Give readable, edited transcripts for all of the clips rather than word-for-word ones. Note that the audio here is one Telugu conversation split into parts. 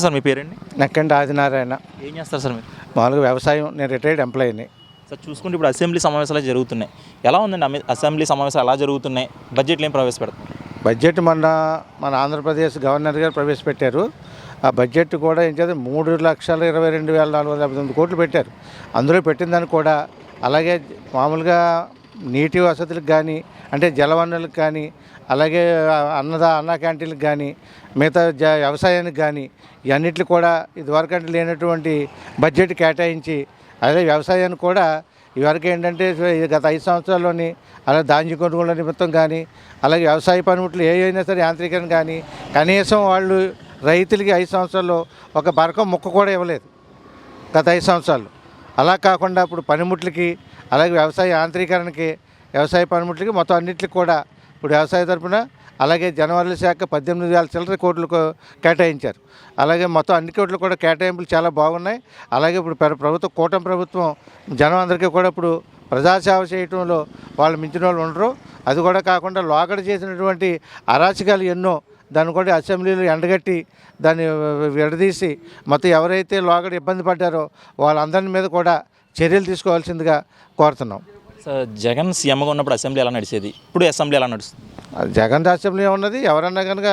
సార్ మీ పేరండి? నక్కండి ఆదినారాయణ. ఏం చేస్తారు సార్ మీరు? మామూలుగా వ్యవసాయం, నేను రిటైర్డ్ ఎంప్లాయీని. సార్ చూసుకుంటే ఇప్పుడు అసెంబ్లీ సమావేశాలు జరుగుతున్నాయి. ఎలా ఉందండి అసెంబ్లీ సమావేశాలు ఎలా జరుగుతున్నాయి? బడ్జెట్లు ఏం ప్రవేశపెడతారు? బడ్జెట్ మన ఆంధ్రప్రదేశ్ గవర్నర్ గారు ప్రవేశపెట్టారు. ఆ బడ్జెట్ కూడా ఏం చేస్తే 3,22,459 కోట్లు పెట్టారు. అందులో పెట్టిన దాన్ని కూడా అలాగే మామూలుగా నీటి వసతులకు కానీ, అంటే జలవనరులకు కానీ, అలాగే అన్న క్యాంటీన్లకు కానీ, మిగతా వ్యవసాయానికి కానీ ఇవన్నిటికి కూడా ఇదివరకంటే లేనటువంటి బడ్జెట్ కేటాయించి, అదే వ్యవసాయానికి కూడా ఇవరకు ఏంటంటే గత 5 సంవత్సరాల్లోని అలాగే ధాన్య కొనుగోలు నిమిత్తం కానీ, అలాగే వ్యవసాయ పనిముట్లు ఏ అయినా సరే యాంత్రీకరణ కానీ కనీసం వాళ్ళు రైతులకి 5 సంవత్సరాల్లో ఒక బరకం ముక్క కూడా ఇవ్వలేదు గత 5 సంవత్సరాలు. అలా కాకుండా ఇప్పుడు పనిముట్లకి, అలాగే వ్యవసాయ యాంత్రీకరణకి, వ్యవసాయ పనిముట్లకి మొత్తం అన్నింటికి కూడా ఇప్పుడు వ్యవసాయ తరఫున అలాగే జనవరి శాఖ 18,000 చిల్లర కోట్లకు కేటాయించారు. అలాగే మొత్తం అన్ని కోట్లు కూడా కేటాయింపులు చాలా బాగున్నాయి. అలాగే ఇప్పుడు ప్రభుత్వం, కూటమి ప్రభుత్వం జనం అందరికీ కూడా ఇప్పుడు ప్రజాసేవ చేయటంలో వాళ్ళు మించిన వాళ్ళు ఉండరు. అది కూడా కాకుండా లోగడ చేసినటువంటి అరాచకాలు ఎన్నో దాన్ని కూడా అసెంబ్లీలో ఎండగట్టి దాన్ని విడదీసి మొత్తం ఎవరైతే లోగడ ఇబ్బంది పడ్డారో వాళ్ళందరి మీద కూడా చర్యలు తీసుకోవాల్సిందిగా కోరుతున్నాం. సార్ జగన్ సీఎంగా ఉన్నప్పుడు అసెంబ్లీ ఎలా నడిచేది, ఇప్పుడు అసెంబ్లీ ఎలా నడుస్తుంది? జగన్ అసెంబ్లీ ఉన్నది ఎవరన్నా కనుక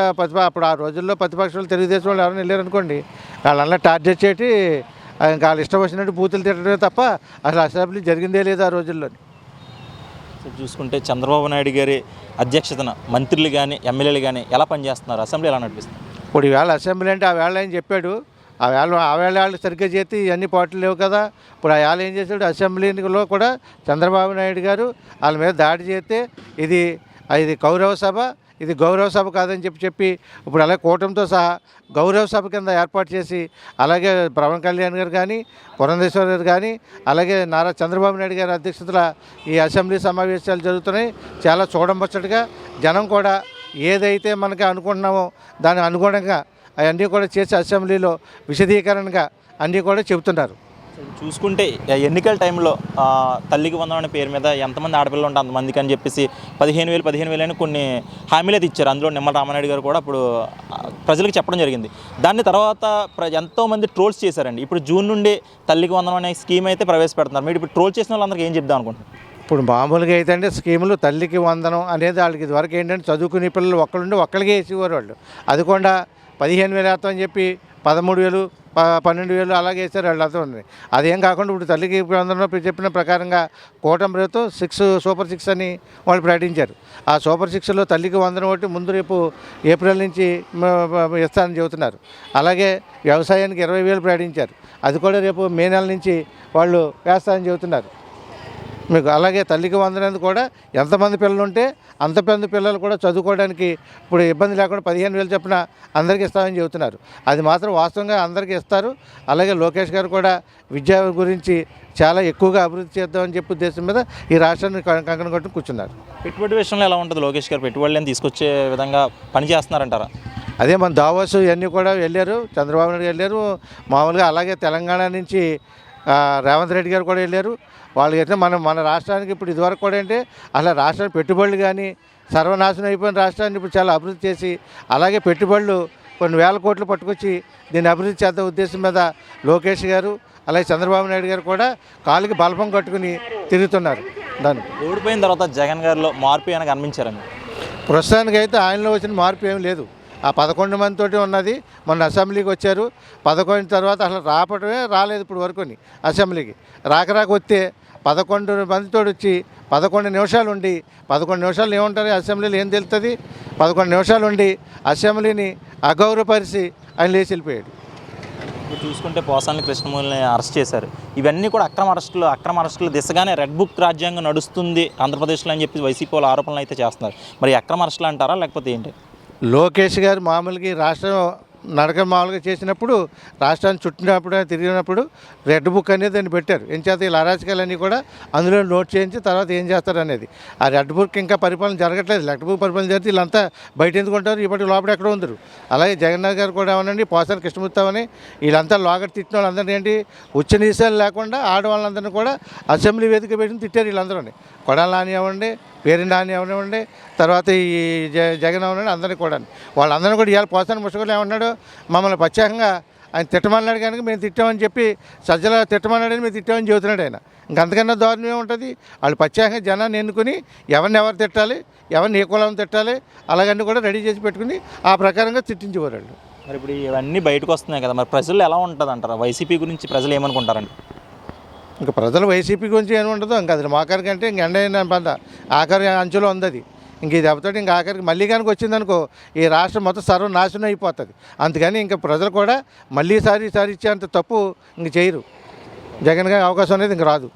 అప్పుడు ఆ రోజుల్లో ప్రతిపక్షాలు తెలుగుదేశం వాళ్ళు ఎవరైనా వెళ్ళారనుకోండి, వాళ్ళన్నా టార్గెట్ చేసి ఇంకా వాళ్ళు ఇష్టం వచ్చినట్టు బూతులు తిట్టడమే తప్ప అసలు అసెంబ్లీ జరిగిందే లేదు ఆ రోజుల్లో. చూసుకుంటే చంద్రబాబు నాయుడు గారి అధ్యక్షతన మంత్రులు కానీ ఎమ్మెల్యేలు కానీ ఎలా పనిచేస్తున్నారు, అసెంబ్లీ ఎలా నడిపిస్తున్నారు? ఇప్పుడు ఈవేళ అసెంబ్లీ అంటే ఆ వేళ ఏం చెప్పాడు, ఆ వేళ వాళ్ళు సరిగ్గా చేస్తే ఇవన్నీ పార్టీలు లేవు కదా. ఇప్పుడు ఆ వేళ ఏం చేశాడు, అసెంబ్లీలో కూడా చంద్రబాబు నాయుడు గారు వాళ్ళ మీద దాడి చేస్తే ఇది కౌరవ సభ, ఇది గౌరవ సభ కాదని చెప్పి ఇప్పుడు అలాగే కూటమితో సహా గౌరవ సభ కింద ఏర్పాటు చేసి, అలాగే పవన్ కళ్యాణ్ గారు కానీ, పురంధేశ్వర్ గారు కానీ, అలాగే నారా చంద్రబాబు నాయుడు గారి అధ్యక్షతల ఈ అసెంబ్లీ సమావేశాలు జరుగుతున్నాయి. చాలా చూడంబచ్చటిగా జనం కూడా ఏదైతే మనకి అనుకుంటున్నామో దానికి అనుగుణంగా అవన్నీ కూడా చేసి అసెంబ్లీలో విశదీకరణగా అన్నీ కూడా చెబుతున్నారు. చూసుకుంటే ఎన్నికల టైంలో తల్లికి వందనం అనే పేరు మీద ఎంతమంది ఆడపిల్లలు ఉంటే అంతమందికి అని చెప్పేసి 15,000 అని కొన్ని హామీలు అయితే ఇచ్చారు. అందులో నిమ్మల రామానాయుడు గారు కూడా అప్పుడు ప్రజలకు చెప్పడం జరిగింది. దాని తర్వాత ఎంతోమంది ట్రోల్స్ చేశారండి. ఇప్పుడు జూన్ నుండి తల్లికి వందనం అనే స్కీమ్ అయితే ప్రవేశపెడుతున్నారు. మీరు ఇప్పుడు ట్రోల్ చేసిన వాళ్ళందరికీ ఏం చెప్దాం అనుకుంటున్నారు? ఇప్పుడు మామూలుగా అయితే అంటే స్కీములు తల్లికి వందనం అనేది వాళ్ళకి ఇదివరకు ఏంటంటే చదువుకునే పిల్లలు ఒక్కళ్ళకే వేసేవారు వాళ్ళు. అది కూడా 15,000 వేస్తాం అని చెప్పి 13,000, 12,000 అలాగే వేసారు వాళ్ళు. అర్థం అదేం కాకుండా ఇప్పుడు తల్లికి వందనం చెప్పిన ప్రకారంగా కూటమి ప్రభుత్వం సూపర్ 6 అని వాళ్ళు ప్రకటించారు. ఆ సూపర్ 6లో తల్లికి వందనం ఒకటి ముందు రేపు ఏప్రిల్ నుంచి ఇస్తారని చెబుతున్నారు. అలాగే వ్యవసాయానికి 20,000 ప్రకటించారు. అది కూడా రేపు మే నెల నుంచి వాళ్ళు వేస్తారని చెబుతున్నారు మీకు. అలాగే తల్లికి వందనం కూడా ఎంతమంది పిల్లలు ఉంటే అంతమంది పిల్లలు కూడా చదువుకోవడానికి ఇప్పుడు ఇబ్బంది లేకుండా 15,000 చొప్పున అందరికీ ఇస్తామని చెబుతున్నారు. అది మాత్రం వాస్తవంగా అందరికీ ఇస్తారు. అలాగే లోకేష్ గారు కూడా విద్య గురించి చాలా ఎక్కువగా అభివృద్ధి చేద్దామని చెప్పి ఉద్దేశం మీద ఈ రాష్ట్రాన్ని కంకణం కట్టుకుని కూర్చున్నారు. పెట్టుబడి విషయంలో ఎలా ఉంటుంది? లోకేష్ గారు పెట్టుబడులను తీసుకొచ్చే విధంగా పనిచేస్తున్నారంటారా? అదే మన దావోస్ ఇవన్నీ కూడా వెళ్ళారు, చంద్రబాబు నాయుడు వెళ్ళారు మామూలుగా. అలాగే తెలంగాణ నుంచి రేవంత్ రెడ్డి గారు కూడా వెళ్ళారు. వాళ్ళకి అయితే మన రాష్ట్రానికి ఇప్పుడు ఇదివరకు కూడా అంటే అలా రాష్ట్రానికి పెట్టుబడులు కానీ సర్వనాశనం అయిపోయిన రాష్ట్రాన్ని ఇప్పుడు చాలా అభివృద్ధి చేసి, అలాగే పెట్టుబడులు కొన్ని వేల కోట్లు పట్టుకొచ్చి దీన్ని అభివృద్ధి చేద్దాం ఉద్దేశం మీద లోకేష్ గారు అలాగే చంద్రబాబు నాయుడు గారు కూడా కాలుకి బలపం కట్టుకుని తిరుగుతున్నారు. దానికి ఓడిపోయిన తర్వాత జగన్ గారిలో మార్పు ఏమైనా కనిపించారండి? ప్రస్తుతానికి అయితే ఆయనలో వచ్చిన మార్పు ఏమి లేదు. ఆ 11 మందితోటి ఉన్నది. మొన్న అసెంబ్లీకి వచ్చారు. 11 తర్వాత అసలు రాలేదు ఇప్పుడు వరకుని అసెంబ్లీకి. రాక వస్తే 11 మందితో వచ్చి 11 నిమిషాలు ఉండి 11 నిమిషాలు ఏముంటారు అసెంబ్లీలో ఏం తెలుస్తుంది? 11 నిమిషాలు ఉండి అసెంబ్లీని అగౌరవపరిచి ఆయన లేచి వెళ్ళిపోయాడు. ఇప్పుడు చూసుకుంటే పోసాని కృష్ణమూర్తిని అరెస్ట్ చేశారు. ఇవన్నీ కూడా అక్రమ అరెస్టులు దిశగానే రెడ్ బుక్ రాజ్యాంగం నడుస్తుంది ఆంధ్రప్రదేశ్లో అని చెప్పి వైసీపీ వాళ్ళు ఆరోపణలు అయితే చేస్తున్నారు. మరి అక్రమ అరెస్టులు అంటారా లేకపోతే ఏంటి? లోకేష్ గారు మామూలుగా రాష్ట్రం నడక మామూలుగా చేసినప్పుడు రాష్ట్రాన్ని చుట్టినప్పుడు తిరిగినప్పుడు రెడ్ బుక్ అనేది దాన్ని పెట్టారు. ఏం చేత ఇలా అరాచకాలన్నీ కూడా అందులో నోట్ చేయించి తర్వాత ఏం చేస్తారు అనేది. ఆ రెడ్ బుక్ ఇంకా పరిపాలన జరగట్లేదు. రెడ్ బుక్ పరిపాలన జరిగితే వీళ్ళంతా బయట ఎందుకుంటారు, ఇప్పటికి లోపల ఎక్కడ ఉందరు. అలాగే జగన్నాథ్ గారు కూడా ఏమనండి పోసాని కృష్ణమూర్తి వీళ్ళంతా లోగడ తిట్టిన వాళ్ళందరినీ ఏంటి ఉచ్చనీసాలు లేకుండా ఆడవాళ్ళందరినీ కూడా అసెంబ్లీ వేదిక పెట్టి తిట్టారు. వీళ్ళందరూ కొడాలి నాని అవ్వండి, పేరు నాని అవనివ్వండి, తర్వాత ఈ జగన్ అవనండి, అందరినీ కూడా వాళ్ళందరినీ కూడా ఇవాళ పోసాని ముసుగులు ఏమన్నాడు, మమ్మల్ని ప్రత్యేకంగా ఆయన తిట్టమన్నాడు కనుక మేము తిట్టామని చెప్పి సజ్జల తిట్టమన్నాడని మేము తిట్టామని చెబుతున్నాడు ఆయన. ఇంకంతకన్నా దారుణం ఏముంటుంది? వాళ్ళు ప్రత్యేకంగా జనాన్ని ఎన్నుకొని ఎవరు తిట్టాలి, ఎవరిని ఏ కులం తిట్టాలి అలాగన్నీ కూడా రెడీ చేసి పెట్టుకుని ఆ ప్రకారంగా తిట్టించేవారు వాళ్ళు. మరి ఇప్పుడు ఇవన్నీ బయటకు వస్తున్నాయి కదా, మరి ప్రజలు ఎలా ఉంటుంది అంటారా? వైసీపీ గురించి ప్రజలు ఏమనుకుంటారండి? ఇంకా ప్రజలు వైసీపీ గురించి ఏముండదు, ఇంకా అది ఆఖరికి అంటే ఇంక ఎండైన పంట ఆఖరి అంచులో ఉంది అది. ఇంక ఇది దెబ్బతోటి ఇంకా ఆఖరికి మళ్ళీ కనుక వచ్చిందనుకో ఈ రాష్ట్రం మొత్తం సర్వనాశనం అయిపోతుంది. అందుకని ఇంకా ప్రజలు కూడా మళ్ళీ సారి ఇచ్చేంత తప్పు ఇంక చేయరు. జగన్ గారి అవకాశం అనేది ఇంక రాదు.